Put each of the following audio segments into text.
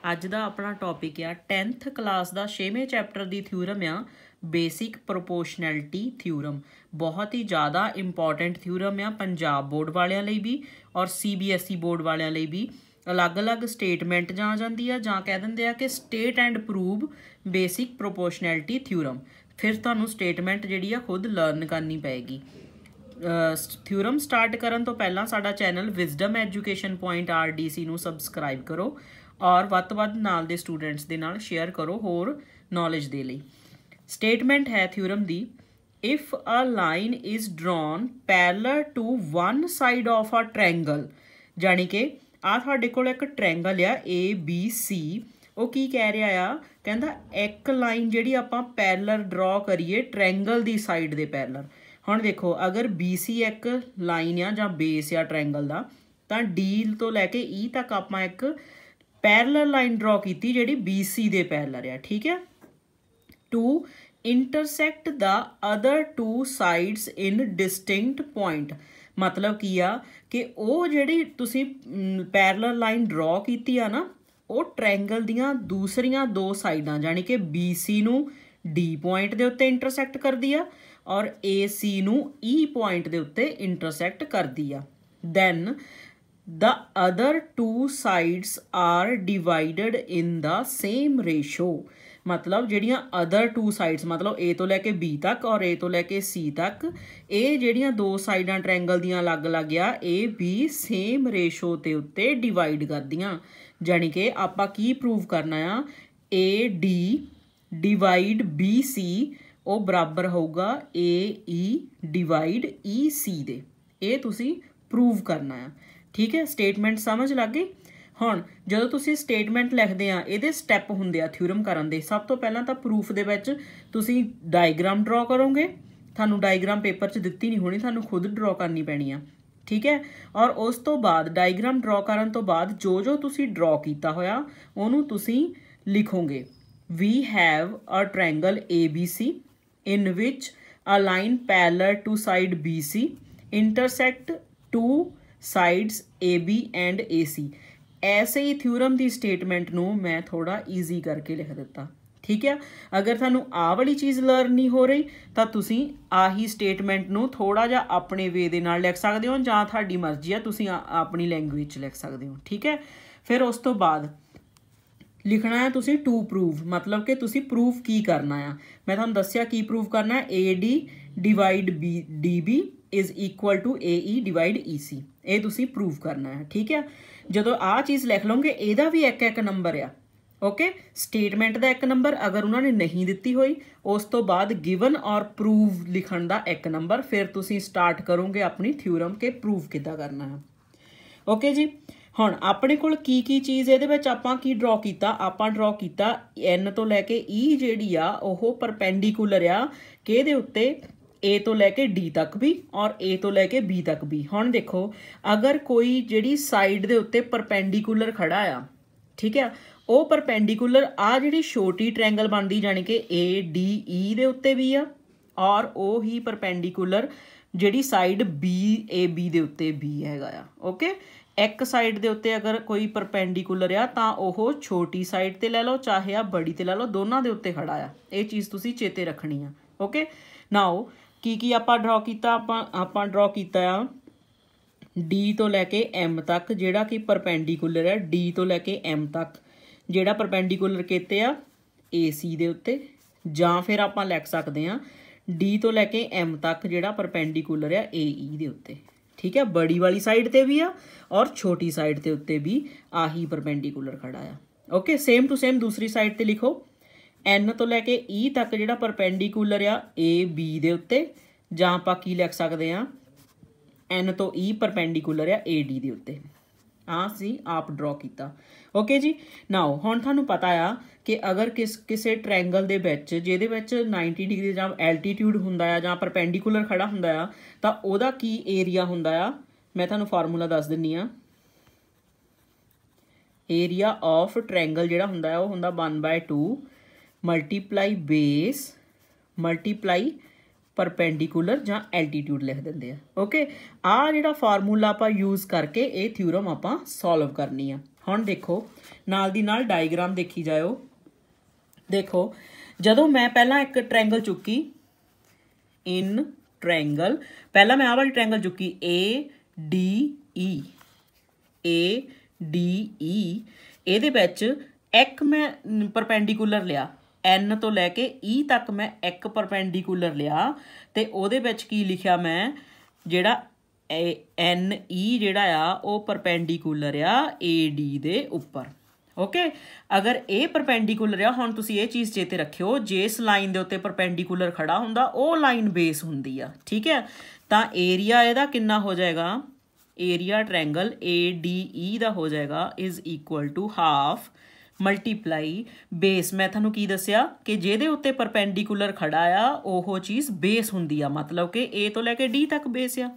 ਅੱਜ ਦਾ ਆਪਣਾ ਟੌਪਿਕ ਆ 10th ਕਲਾਸ ਦਾ 6ਵੇਂ ਚੈਪਟਰ ਦੀ ਥਿਊਰਮ ਆ ਬੇਸਿਕ ਪ੍ਰੋਪੋਰਸ਼ਨੈਲਿਟੀ ਥਿਊਰਮ। ਬਹੁਤ ਹੀ ਜ਼ਿਆਦਾ ਇੰਪੋਰਟੈਂਟ ਥਿਊਰਮ ਆ ਪੰਜਾਬ ਬੋਰਡ ਵਾਲਿਆਂ ਲਈ ਵੀ ਔਰ CBSE ਬੋਰਡ ਵਾਲਿਆਂ ਲਈ ਵੀ। ਅਲੱਗ-ਅਲੱਗ ਸਟੇਟਮੈਂਟ ਜਾਂ ਜਾਂਦੀ ਆ ਜਾਂ ਕਹਿ ਦਿੰਦੇ ਆ ਕਿ state and prove basic proportionality theorem. ਫਿਰ ਤੁਹਾਨੂੰ ਸਟੇਟਮੈਂਟ ਜਿਹੜੀ ਆ ਖੁਦ ਲਰਨ ਕਰਨੀ ਪਏਗੀ। ਥਿਊਰਮ ਸਟਾਰਟ ਕਰਨ ਤੋਂ ਪਹਿਲਾਂ ਸਾਡਾ channel wisdom education point RDC ਨੂੰ ਸਬਸਕ੍ਰਾਈਬ ਕਰੋ ਔਰ ਵੱਧ ਤੋਂ ਵੱਧ ਨਾਲ ਦੇ ਸਟੂਡੈਂਟਸ ਦੇ ਨਾਲ ਸ਼ੇਅਰ ਕਰੋ ਹੋਰ ਨੌਲੇਜ ਦੇ ਲਈ। ਸਟੇਟਮੈਂਟ ਹੈ ਥਿਊਰਮ ਦੀ, if a line is drawn parallel to one side of a triangle, ਜਾਣੀ ਕਿ ਆਹ ਤੁਹਾਡੇ ਕੋਲ ਇੱਕ ਟ੍ਰਾਇੰਗਲ ਆ ABC। ਉਹ ਕੀ ਕਹਿ ਰਿਹਾ ਆ, ਕਹਿੰਦਾ ਇੱਕ ਲਾਈਨ ਜਿਹੜੀ ਆਪਾਂ ਪੈਰਲਰ ਡਰਾ ਕਰੀਏ ਟ੍ਰਾਇੰਗਲ ਦੀ ਸਾਈਡ ਦੇ ਪੈਰਲਰ। ਹੁਣ ਦੇਖੋ ਅਗਰ BC ਇੱਕ ਲਾਈਨ ਆ ਜਾਂ ਬੇਸ ਆ ਟ੍ਰਾਇੰਗਲ ਦਾ, ਤਾਂ D ਤੋਂ ਲੈ ਕੇ E ਤੱਕ ਆਪਾਂ ਇੱਕ ਪੈਰਲਰ ਲਾਈਨ ਡਰਾ ਕੀਤੀ ਜਿਹੜੀ BC ਦੇ ਪੈਰਲਰ ਆ, ਠੀਕ ਹੈ। To intersect the other two sides in distinct point, ਮਤਲਬ ਕੀ ਆ ਕਿ ਉਹ ਜਿਹੜੀ ਤੁਸੀਂ ਪੈਰਲਰ ਲਾਈਨ ਡਰਾ ਕੀਤੀ ਆ ਨਾ, ਉਹ ਟ੍ਰਾਇੰਗਲ ਦੀਆਂ ਦੂਸਰੀਆਂ ਦੋ ਸਾਈਡਾਂ ਜਾਣੀ ਕਿ BC ਨੂੰ D ਪੁਆਇੰਟ ਦੇ ਉੱਤੇ ਇੰਟਰਸੈਕਟ ਕਰਦੀ ਆ ਔਰ AC ਨੂੰ E ਪੁਆਇੰਟ ਦੇ ਉੱਤੇ ਇੰਟਰਸੈਕਟ ਕਰਦੀ ਆ। Then the other two sides are divided in the same ratio, ਮਤਲਬ ਜਿਹੜੀਆਂ other two sides ਮਤਲਬ A ਤੋਂ ਲੈ ਕੇ B ਤੱਕ ਔਰ A ਤੋਂ ਲੈ ਕੇ C ਤੱਕ, ਇਹ ਜਿਹੜੀਆਂ ਦੋ ਸਾਈਡਾਂ ਟ੍ਰਾਇੰਗਲ ਦੀਆਂ ਅਲੱਗ-ਅਲੱਗ ਆ, ਇਹ ਵੀ ਸੇਮ ਰੇਸ਼ੋ ਦੇ ਉੱਤੇ ਡਿਵਾਈਡ ਕਰਦੀਆਂ। ਜਾਣੀ ਕਿ ਆਪਾਂ ਕੀ ਪ੍ਰੂਵ ਕਰਨਾ ਆ, AD ਡਿਵਾਈਡ BC ਉਹ ਬਰਾਬਰ ਹੋਊਗਾ AE ਡਿਵਾਈਡ EC ਦੇ। ਇਹ ਤੁਸੀਂ ਪ੍ਰੂਵ ਕਰਨਾ ਆ, ਠੀਕ ਹੈ। ਸਟੇਟਮੈਂਟ ਸਮਝ ਲੱਗ ਗਈ। ਹੁਣ ਜਦੋਂ ਤੁਸੀਂ ਸਟੇਟਮੈਂਟ ਲਿਖਦੇ ਆ, ਇਹਦੇ ਸਟੈਪ ਹੁੰਦੇ ਆ ਥਿਊਰਮ ਕਰਨ ਦੇ। ਸਭ ਤੋਂ ਪਹਿਲਾਂ ਤਾਂ ਪ੍ਰੂਫ ਦੇ ਵਿੱਚ ਤੁਸੀਂ ਡਾਇਗਰਾਮ ਡਰਾ ਕਰੋਗੇ। ਤੁਹਾਨੂੰ ਡਾਇਗਰਾਮ ਪੇਪਰ 'ਚ ਦਿੱਤੀ ਨਹੀਂ ਹੋਣੀ, ਤੁਹਾਨੂੰ ਖੁਦ ਡਰਾ ਕਰਨੀ ਪੈਣੀ ਆ, ਠੀਕ ਹੈ। ਔਰ ਉਸ ਤੋਂ ਬਾਅਦ ਡਾਇਗਰਾਮ ਡਰਾ ਕਰਨ ਤੋਂ ਬਾਅਦ ਜੋ ਤੁਸੀਂ ਡਰਾ ਕੀਤਾ ਹੋਇਆ ਉਹਨੂੰ ਤੁਸੀਂ ਲਿਖੋਗੇ। We have a triangle ABC in which a line parallel to side BC intersect two sides AB and AC। ऐसे ही थ्योरम ਦੀ ਸਟੇਟਮੈਂਟ ਨੂੰ ਮੈਂ ਥੋੜਾ ਈਜ਼ੀ ਕਰਕੇ ਲਿਖ ਦਿੱਤਾ, ਠੀਕ ਹੈ। ਅਗਰ ਤੁਹਾਨੂੰ ਆਹ ਵਾਲੀ ਚੀਜ਼ ਲਰਨ ਨਹੀਂ ਹੋ ਰਹੀ ਤਾਂ ਤੁਸੀਂ ਆਹੀ ਸਟੇਟਮੈਂਟ ਨੂੰ ਥੋੜਾ ਜਿਹਾ ਆਪਣੇ ਵੇ ਦੇ ਨਾਲ ਲਿਖ ਸਕਦੇ ਹੋ ਜਾਂ ਤੁਹਾਡੀ ਮਰਜ਼ੀ ਆ, ਤੁਸੀਂ ਆਪਣੀ ਲੈਂਗੁਏਜ 'ਚ ਲਿਖ ਸਕਦੇ ਹੋ, ਠੀਕ ਹੈ। ਫਿਰ ਉਸ ਤੋਂ ਬਾਅਦ ਲਿਖਣਾ ਹੈ ਤੁਸੀਂ ਟੂ ਪ੍ਰੂਵ, ਮਤਲਬ ਕਿ ਤੁਸੀਂ ਪ੍ਰੂਫ ਕੀ ਕਰਨਾ ਆ। ਮੈਂ ਤੁਹਾਨੂੰ ਦੱਸਿਆ ਕੀ ਪ੍ਰੂਫ ਕਰਨਾ, AD divide DB is equal to AE divide EC। ਇਹ ਤੁਸੀਂ ਪ੍ਰੂਫ ਕਰਨਾ ਹੈ, ਠੀਕ ਹੈ। ਜਦੋਂ ਆਹ ਚੀਜ਼ ਲਿਖ ਲਓਗੇ ਇਹਦਾ ਵੀ ਇੱਕ ਨੰਬਰ ਆ, ਓਕੇ। ਸਟੇਟਮੈਂਟ ਦਾ ਇੱਕ ਨੰਬਰ, ਅਗਰ ਉਹਨਾਂ ਨੇ ਨਹੀਂ ਦਿੱਤੀ ਹੋਈ ਉਸ ਤੋਂ ਬਾਅਦ ਗਿਵਨ ਔਰ ਪ੍ਰੂਵ ਲਿਖਣ ਦਾ ਇੱਕ ਨੰਬਰ। ਫਿਰ ਤੁਸੀਂ ਸਟਾਰਟ ਕਰੋਗੇ ਆਪਣੀ ਥਿਊਰਮ ਕਿ ਪ੍ਰੂਫ ਕਿੱਦਾਂ ਕਰਨਾ ਹੈ, ਓਕੇ ਜੀ। ਹੁਣ ਆਪਣੇ ਕੋਲ ਕੀ ਚੀਜ਼ ਇਹਦੇ ਵਿੱਚ ਆਪਾਂ ਕੀ ਡਰਾ ਕੀਤਾ, ਆਪਾਂ ਡਰਾ ਕੀਤਾ N ਤੋਂ ਲੈ ਕੇ E ਜਿਹੜੀ ਆ ਉਹ ਪਰਪੈਂਡੀਕੂਲਰ ਆ ਕਿਹਦੇ ਉੱਤੇ, A ਤੋਂ ਲੈ ਕੇ D ਤੱਕ ਵੀ ਔਰ A ਤੋਂ ਲੈ ਕੇ B ਤੱਕ ਵੀ। ਹੁਣ ਦੇਖੋ ਅਗਰ ਕੋਈ ਜਿਹੜੀ ਸਾਈਡ ਦੇ ਉੱਤੇ ਪਰਪੈਂਡੀਕੂਲਰ ਖੜਾ ਆ, ਠੀਕ ਹੈ, ਉਹ ਪਰਪੈਂਡੀਕੂਲਰ ਆ ਜਿਹੜੀ ਛੋਟੀ ਟ੍ਰਾਇੰਗਲ ਬਣਦੀ ਜਾਣੀ ਕਿ ADE ਦੇ ਉੱਤੇ ਵੀ ਆ ਔਰ ਉਹ ਹੀ ਪਰਪੈਂਡੀਕੂਲਰ ਜਿਹੜੀ ਸਾਈਡ BAB ਦੇ ਉੱਤੇ ਵੀ ਹੈਗਾ ਆ, ਓਕੇ। ਇੱਕ ਸਾਈਡ ਦੇ ਉੱਤੇ ਅਗਰ ਕੋਈ ਪਰਪੈਂਡੀਕੂਲਰ ਆ ਤਾਂ ਉਹ ਛੋਟੀ ਸਾਈਡ ਤੇ ਲੈ ਲਓ ਚਾਹੇ ਆ ਬੜੀ ਤੇ ਲੈ ਲਓ, ਦੋਨਾਂ ਦੇ ਉੱਤੇ ਖੜਾ ਆ। ਇਹ ਚੀਜ਼ ਤੁਸੀਂ ਚੇਤੇ ਰੱਖਣੀ ਆ, ਓਕੇ। ਨਾਓ ਕੀ ਆਪਾਂ ਡਰਾ ਕੀਤਾ, ਆਪਾਂ ਡਰਾ ਕੀਤਾ ਆ D ਤੋਂ ਲੈ ਕੇ M ਤੱਕ ਜਿਹੜਾ ਕਿ ਪਰਪੈਂਡੀਕੂਲਰ ਆ, D ਤੋਂ ਲੈ ਕੇ M ਤੱਕ ਜਿਹੜਾ ਪਰਪੈਂਡੀਕੂਲਰ ਕੀਤੇ ਆ AC ਦੇ ਉੱਤੇ, ਜਾਂ ਫਿਰ ਆਪਾਂ ਲਿਖ ਸਕਦੇ ਆ D ਤੋਂ ਲੈ ਕੇ M ਤੱਕ ਜਿਹੜਾ ਪਰਪੈਂਡੀਕੂਲਰ ਆ AE ਦੇ ਉੱਤੇ, ਠੀਕ ਹੈ। ਬੜੀ ਵਾਲੀ ਸਾਈਡ ਤੇ ਵੀ ਆ ਔਰ ਛੋਟੀ ਸਾਈਡ ਦੇ ਉੱਤੇ ਵੀ ਆਹੀ ਪਰਪੈਂਡੀਕੂਲਰ ਖੜਾ ਆ, ਓਕੇ। ਸੇਮ ਟੂ ਸੇਮ ਦੂਸਰੀ ਸਾਈਡ ਤੇ ਲਿਖੋ N ਤੋਂ ਲੈ ਕੇ E ਤੱਕ ਜਿਹੜਾ ਪਰਪੈਂਡੀਕੂਲਰ ਆ AB ਦੇ ਉੱਤੇ, ਜਾਂ ਆਪਾਂ ਕੀ ਲਿਖ ਸਕਦੇ ਆ N ਤੋਂ E ਪਰਪੈਂਡੀਕੂਲਰ ਆ AD ਦੇ ਉੱਤੇ। ਅਸੀਂ ਆਪ ਡਰਾ ਕੀਤਾ, ਓਕੇ ਜੀ। ਨਾਓ ਹੁਣ ਤੁਹਾਨੂੰ ਪਤਾ ਆ ਕਿ ਅਗਰ ਕਿਸੇ ਟ੍ਰਾਇੰਗਲ ਦੇ ਵਿੱਚ ਜਿਹਦੇ ਵਿੱਚ 90 ਡਿਗਰੀ ਜਾਂ ਐਲਟੀਟਿਊਡ ਹੁੰਦਾ ਆ ਜਾਂ ਪਰਪੈਂਡੀਕੂਲਰ ਖੜਾ ਹੁੰਦਾ ਆ ਤਾਂ ਉਹਦਾ ਕੀ ਏਰੀਆ ਹੁੰਦਾ ਆ, ਮੈਂ ਤੁਹਾਨੂੰ ਫਾਰਮੂਲਾ ਦੱਸ ਦਿੰਦੀ ਆ। ਏਰੀਆ ਆਫ ਟ੍ਰਾਇੰਗਲ ਜਿਹੜਾ ਹੁੰਦਾ ਆ ਉਹ ਹੁੰਦਾ 1/2 ਮਲਟੀਪਲਾਈ ਬੇਸ ਮਲਟੀਪਲਾਈ ਪਰਪੈਂਡੀਕੂਲਰ ਜਾਂ ਐਲਟੀਟਿਊਡ ਲਿਖ ਦਿੰਦੇ ਆ, ਓਕੇ। ਆਹ ਜਿਹੜਾ ਫਾਰਮੂਲਾ ਆਪਾਂ ਯੂਜ਼ ਕਰਕੇ ਇਹ ਥਿਊਰਮ ਆਪਾਂ ਸੋਲਵ ਕਰਨੀ ਆ। हुण देखो नाल दी नाल डायग्राम देखी जाओ। देखो जदों मैं पहला एक ट्रायंगल चुकी इन ट्रायंगल, पहला मैं आ वाली ट्रायंगल चुकी ADE ਇਹਦੇ ਵਿੱਚ ਇੱਕ ਮੈਂ ਪਰਪੈਂਡੀਕੂਲਰ ਲਿਆ N ਤੋਂ ਲੈ ਕੇ E ਤੱਕ ਮੈਂ ਇੱਕ ਪਰਪੈਂਡੀਕੂਲਰ ਲਿਆ ਤੇ ਉਹਦੇ ਵਿੱਚ ਕੀ ਲਿਖਿਆ ਮੈਂ ਜਿਹੜਾ NE ਜਿਹੜਾ ਆ ਉਹ ਪਰਪੈਂਡੀਕੂਲਰ ਆ AD ਦੇ ਉੱਪਰ। ओके अगर ये परपेंडिकुलर आ हुण तुसीं ये चीज़ चेते रखियो जिस लाइन दे उत्ते परपेंडिकुलर खड़ा हुंदा वो लाइन बेस हुंदी आ, ठीक है। तो एरिया इहदा किन्ना हो जाएगा, एरिया ट्रायंगल ADE दा हो जाएगा is equal to half multiply base. मैं तुहानूं की दस्सिया कि जिहदे उत्ते परपेंडिकुलर खड़ा आ ओह चीज़ बेस हुंदी आ, मतलब कि A तो लैके D तक बेस आ,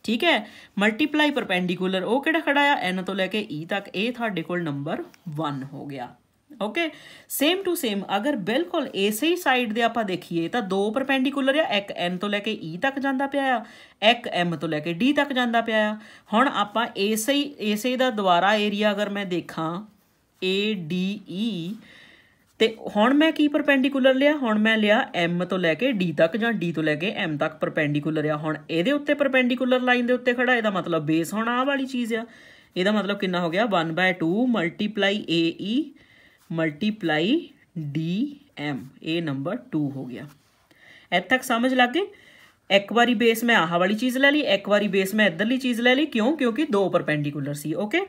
ठीक है। मल्टीप्लाई परपेंडिकुलर वो किहड़ा खड़ा है N तो लैके E तक, ये तुहाडे कोल नंबर 1 हो गया। ओके सेम टू सेम अगर बिल्कुल इसे ही साइड दे आपां देखिए तो दो परपेंडिकुलर आ, एक N तो लैके E तक जांदा पिया आ, एक M तो लैके D तक जांदा पिया आ। हुण आपां इसे दा दुबारा एरिया अगर मैं देखा ADE ते हुण मैं की परपेंडिकुलर लिया, हुण मैं लिया M तो लैके D तक जां D तो लैके M तक परपेंडिकुलर आ। हुण इहदे उत्ते परपेंडिकुलर लाइन दे उत्ते खड़ा, इहदा मतलब बेस होना आ वाली चीज़ आ। इहदा मतलब कितना हो गया 1/2 मल्टीप्लाई AE मल्टीप्लाई DM, ये नंबर 2 हो गया। इत्थे तक समझ लग गई। एक बारी बेस मैं आह वाली चीज़ लै ली, एक बारी बेस मैं इधरली चीज़ लै ली, क्यों क्योंकि दो परपेंडिकुलर सी। ओके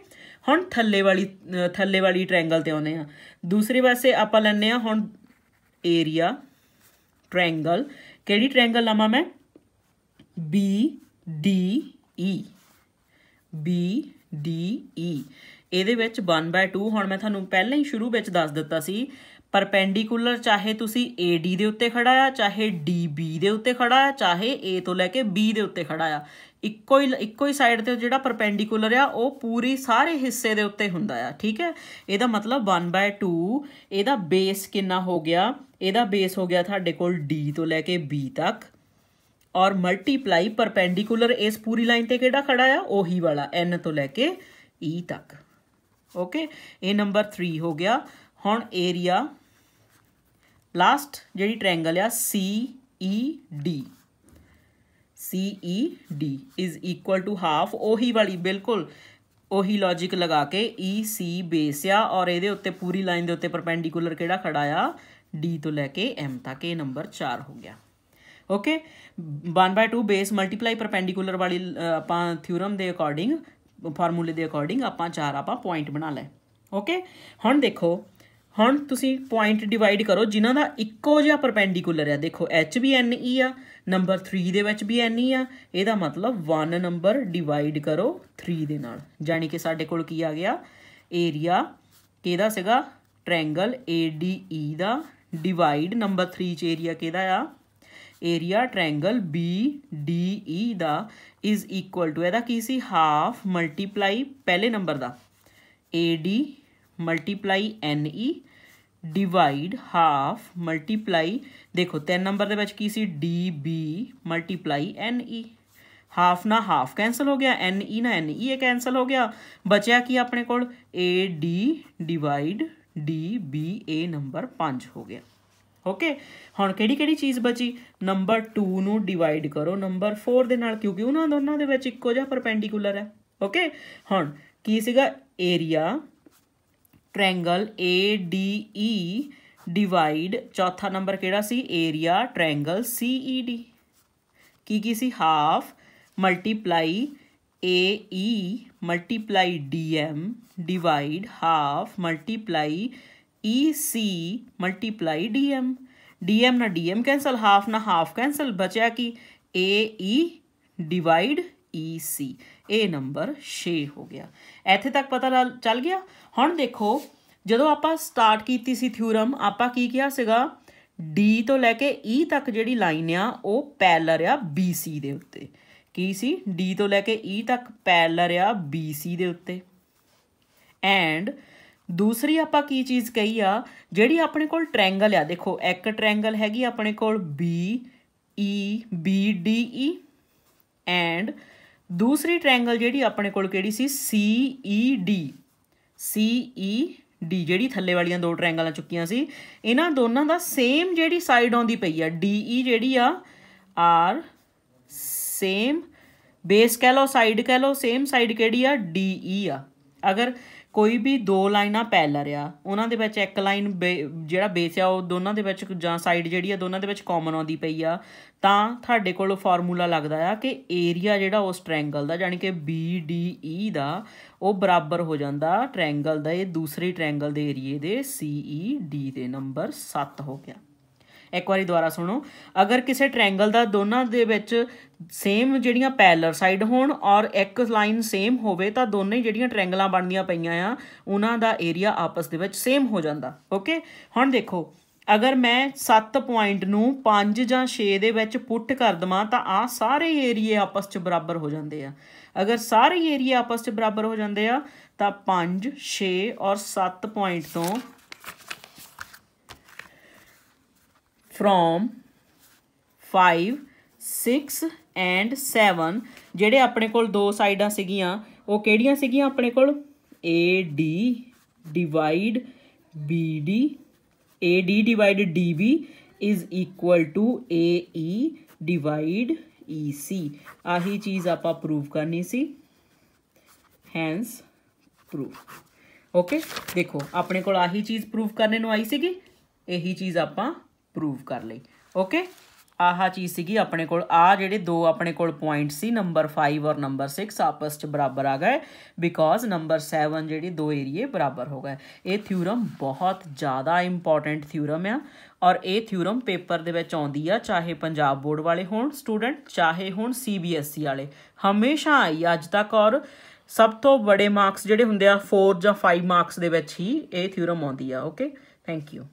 हुण थल्ले वाली ट्रायंगल ते आउंदे आ। दूसरे पासे आपां लैंदे आ हुण एरिया ट्रायंगल, किहड़ी ट्रायंगल लावां मैं BDE ਇਹਦੇ ਵਿੱਚ 1/2 ਹੁਣ ਮੈਂ ਤੁਹਾਨੂੰ ਪਹਿਲਾਂ ਹੀ ਸ਼ੁਰੂ ਵਿੱਚ ਦੱਸ ਦਿੱਤਾ ਸੀ परपेंडिकुलर चाहे तुसी AD ਦੇ ਉੱਤੇ ਖੜਾ ਆ, ਚਾਹੇ DB ਦੇ ਉੱਤੇ ਖੜਾ ਆ, ਚਾਹੇ A ਤੋਂ ਲੈ ਕੇ B ਦੇ ਉੱਤੇ ਖੜਾ ਆ, ਇੱਕੋ ਹੀ ਸਾਈਡ ਤੇ ਜਿਹੜਾ परपेंडिकुलर ਆ ਉਹ ਪੂਰੀ ਸਾਰੇ ਹਿੱਸੇ ਦੇ ਉੱਤੇ ਹੁੰਦਾ ਆ, ਠੀਕ ਹੈ। ਇਹਦਾ ਮਤਲਬ 1/2 ਇਹਦਾ ਬੇਸ ਕਿੰਨਾ ਹੋ ਗਿਆ, ਇਹਦਾ ਬੇਸ ਹੋ ਗਿਆ ਤੁਹਾਡੇ ਕੋਲ D ਤੋਂ ਲੈ ਕੇ B ਤੱਕ और मल्टीप्लाई परपेंडिकुलर इस पूरी लाइन ते केड़ा खड़ा आ ओही वाला N तो लैके E तक। ओके ये नंबर 3 हो गया। हुण एरिया लास्ट जिहड़ी ट्रायंगल आ CED is equal to half, ओही वाली बिल्कुल ओही लॉजिक लगा के EC बेस आ और ये उत्ते पूरी लाइन के उत्ते परपेंडिकुलर किहड़ा खड़ा आ D तो लैके M तक, ये नंबर 4 हो गया। ओके 1/2 बेस मल्टीप्लाई परपेंडिकुलर वाली आपां थ्योरम के अकॉर्डिंग फार्मूले के अकॉर्डिंग आपां 4 आपां पॉइंट बना लै। ओके हुण देखो हुण तुसी पॉइंट डिवाइड करो जिन्हां दा इक्को जिहा परपेंडिकुलर है। देखो H भी NE आ, नंबर 3 दे विच भी NE आ, इहदा मतलब 1 नंबर डिवाइड करो 3 दे नाल, जानी कि साडे कोल की आ गया एरिया किहदा सीगा ट्रायंगल ADE दा डिवाइड नंबर 3 च एरिया किहदा आ एरिया ट्रायंगल BDE दा इज़ इक्वल टू एदा की सी हाफ मल्टीप्लाई पहले नंबर दा AD multiply NE divide half multiply देखो 3 नंबर दे विच की सी DB मल्टीप्लाई NE, हाफ ना हाफ कैंसल हो गया, NE ना NE कैंसल हो गया, बचा की अपने कोल AD डिवाइड DB, ए नंबर 5 हो गया। ओके हुण किहड़ी चीज़ बची नंबर 2 नूं डिवाइड करो नंबर 4 दे नाल, क्योंकि उन्हां दोनों दे विच इक्को जिहा परपेंडिकुलर है। ओके हुण की सीगा एरिया ट्रायंगल ADE डिवाइड चौथा नंबर किहड़ा सी एरिया ट्रायंगल CED की सी half multiply AE multiply DM divide half multiply EC multiply DM ना DM कैंसल, हाफ ना हाफ कैंसल, बचा कि AE डिवाइड EC, ए नंबर 6 हो गया। इत्थे तक पता चल गया। हुण देखो जदों आपां स्टार्ट कीती सी थ्योरम आपां की किहा सीगा D तो लैके E तक जिहड़ी लाइन आ वो पैरेलल आ BC दे उत्ते, की सी D तो लैके E तक पैरेलल आ BC दे उत्ते। एंड दूसरी आपां की चीज़ कही आ जिहड़ी अपने कोल ट्रायंगल आ, देखो एक ट्रायंगल हैगी अपने कोल BDE एंड दूसरी ट्रायंगल जिहड़ी अपने कोल किहड़ी सी CED ਜਿਹੜੀ ਥੱਲੇ ਵਾਲੀਆਂ ਦੋ ਟ੍ਰਾਇੰਗਲਾਂ ਚੁੱਕੀਆਂ ਸੀ ਇਹਨਾਂ ਦੋਨਾਂ ਦਾ ਸੇਮ ਜਿਹੜੀ ਸਾਈਡ ਆਉਂਦੀ ਪਈ ਆ DE ਜਿਹੜੀ ਆ ਆਰ ਸੇਮ ਬੇਸ ਕਹਿ ਲਓ ਸਾਈਡ ਕਹਿ ਲਓ ਸੇਮ ਸਾਈਡ ਕਿਹੜੀ ਆ DE ਆ। ਅਗਰ ਕੋਈ ਵੀ ਦੋ ਲਾਈਨਾਂ ਪੈਰਲਲ ਆ ਉਹਨਾਂ ਦੇ ਵਿੱਚ ਇੱਕ ਲਾਈਨ ਜਿਹੜਾ ਬੇਸ ਆ ਉਹ ਦੋਨਾਂ ਦੇ ਵਿੱਚ ਜਾਂ ਸਾਈਡ ਜਿਹੜੀ ਆ ਦੋਨਾਂ ਦੇ ਵਿੱਚ ਕਾਮਨ ਆਉਂਦੀ ਪਈ ਆ ਤਾਂ ਤੁਹਾਡੇ ਕੋਲ ਫਾਰਮੂਲਾ ਲੱਗਦਾ ਆ ਕਿ ਏਰੀਆ ਜਿਹੜਾ ਉਸ ਟ੍ਰਾਇੰਗਲ ਦਾ ਜਾਣੀ ਕਿ BDE ਦਾ ਉਹ ਬਰਾਬਰ ਹੋ ਜਾਂਦਾ ਟ੍ਰਾਇੰਗਲ ਦੇ ਦੂਸਰੇ ਟ੍ਰਾਇੰਗਲ ਦੇ ਏਰੀਏ ਦੇ CED ਦੇ ਨੰਬਰ 7 ਹੋ ਗਿਆ। ਇੱਕ ਵਾਰੀ ਦੁਬਾਰਾ ਸੁਣੋ, ਅਗਰ ਕਿਸੇ ਟ੍ਰਾਇੰਗਲ ਦਾ ਦੋਨਾਂ ਦੇ ਵਿੱਚ ਸੇਮ ਜਿਹੜੀਆਂ ਪੈਰਲਲ ਸਾਈਡ ਹੋਣ ਔਰ ਇੱਕ ਲਾਈਨ ਸੇਮ ਹੋਵੇ ਤਾਂ ਦੋਨੇ ਜਿਹੜੀਆਂ ਟ੍ਰਾਇੰਗਲਾਂ ਬਣਦੀਆਂ ਪਈਆਂ ਆ ਉਹਨਾਂ ਦਾ ਏਰੀਆ ਆਪਸ ਦੇ ਵਿੱਚ ਸੇਮ ਹੋ ਜਾਂਦਾ। ਓਕੇ, ਹੁਣ ਦੇਖੋ ਅਗਰ ਮੈਂ 7 ਪੁਆਇੰਟ ਨੂੰ 5 ਜਾਂ 6 ਦੇ ਵਿੱਚ ਪੁੱਟ ਕਰ ਦੇਵਾਂ ਤਾਂ ਆਹ ਸਾਰੇ ਏਰੀਏ ਆਪਸ 'ਚ ਬਰਾਬਰ ਹੋ ਜਾਂਦੇ ਆ। ਅਗਰ ਸਾਰੇ ਏਰੀਏ ਆਪਸ 'ਚ ਬਰਾਬਰ ਹੋ ਜਾਂਦੇ ਆ ਤਾਂ 5 6 ਔਰ 7 ਪੁਆਇੰਟ ਤੋਂ from 5 6 and 7 ਜਿਹੜੇ ਆਪਣੇ ਕੋਲ ਦੋ ਸਾਈਡਾਂ ਸੀਗੀਆਂ ਉਹ ਕਿਹੜੀਆਂ ਸੀਗੀਆਂ ਆਪਣੇ ਕੋਲ AD divide BD AD divide DB is equal to AE divide EC। ਆਹੀ ਚੀਜ਼ ਆਪਾਂ ਪ੍ਰੂਵ ਕਰਨੀ ਸੀ, ਹੈਂਸ ਪ੍ਰੂਫ। ਓਕੇ, ਦੇਖੋ ਆਪਣੇ ਕੋਲ ਆਹੀ ਚੀਜ਼ ਪ੍ਰੂਵ ਕਰਨੇ ਨੂੰ ਆਈ ਸੀਗੀ, ਇਹੀ ਚੀਜ਼ ਆਪਾਂ ਪ੍ਰੂਵ ਕਰ ਲਈ। ਓਕੇ, ਆਹ ਚੀਜ਼ ਸੀਗੀ ਆਪਣੇ ਕੋਲ। ਆ ਜਿਹੜੇ ਦੋ ਆਪਣੇ ਕੋਲ ਪੁਆਇੰਟ ਸੀ ਨੰਬਰ 5 ਔਰ ਨੰਬਰ 6 ਆਪਸ 'ਚ ਬਰਾਬਰ ਆ ਗਏ ਬਿਕੋਜ਼ ਨੰਬਰ 7 ਜਿਹੜੀ ਦੋ ਏਰੀਏ ਬਰਾਬਰ ਹੋ ਗਏ। ਇਹ ਥਿਊਰਮ ਬਹੁਤ ਜ਼ਿਆਦਾ ਇੰਪੋਰਟੈਂਟ ਥਿਊਰਮ ਆ ਔਰ ਇਹ ਥਿਊਰਮ ਪੇਪਰ ਦੇ ਵਿੱਚ ਆਉਂਦੀ ਆ ਚਾਹੇ ਪੰਜਾਬ ਬੋਰਡ ਵਾਲੇ ਹੋਣ ਸਟੂਡੈਂਟ ਚਾਹੇ ਹੁਣ CBSE ਵਾਲੇ, ਹਮੇਸ਼ਾ ਆਈ ਅੱਜ ਤੱਕ। ਔਰ ਸਭ ਤੋਂ ਬੜੇ ਮਾਰਕਸ ਜਿਹੜੇ ਹੁੰਦੇ ਆ 4 ਜਾਂ 5 ਮਾਰਕਸ ਦੇ ਵਿੱਚ ਹੀ ਇਹ ਥਿਊਰਮ ਆਉਂਦੀ ਆ। Okay, thank you.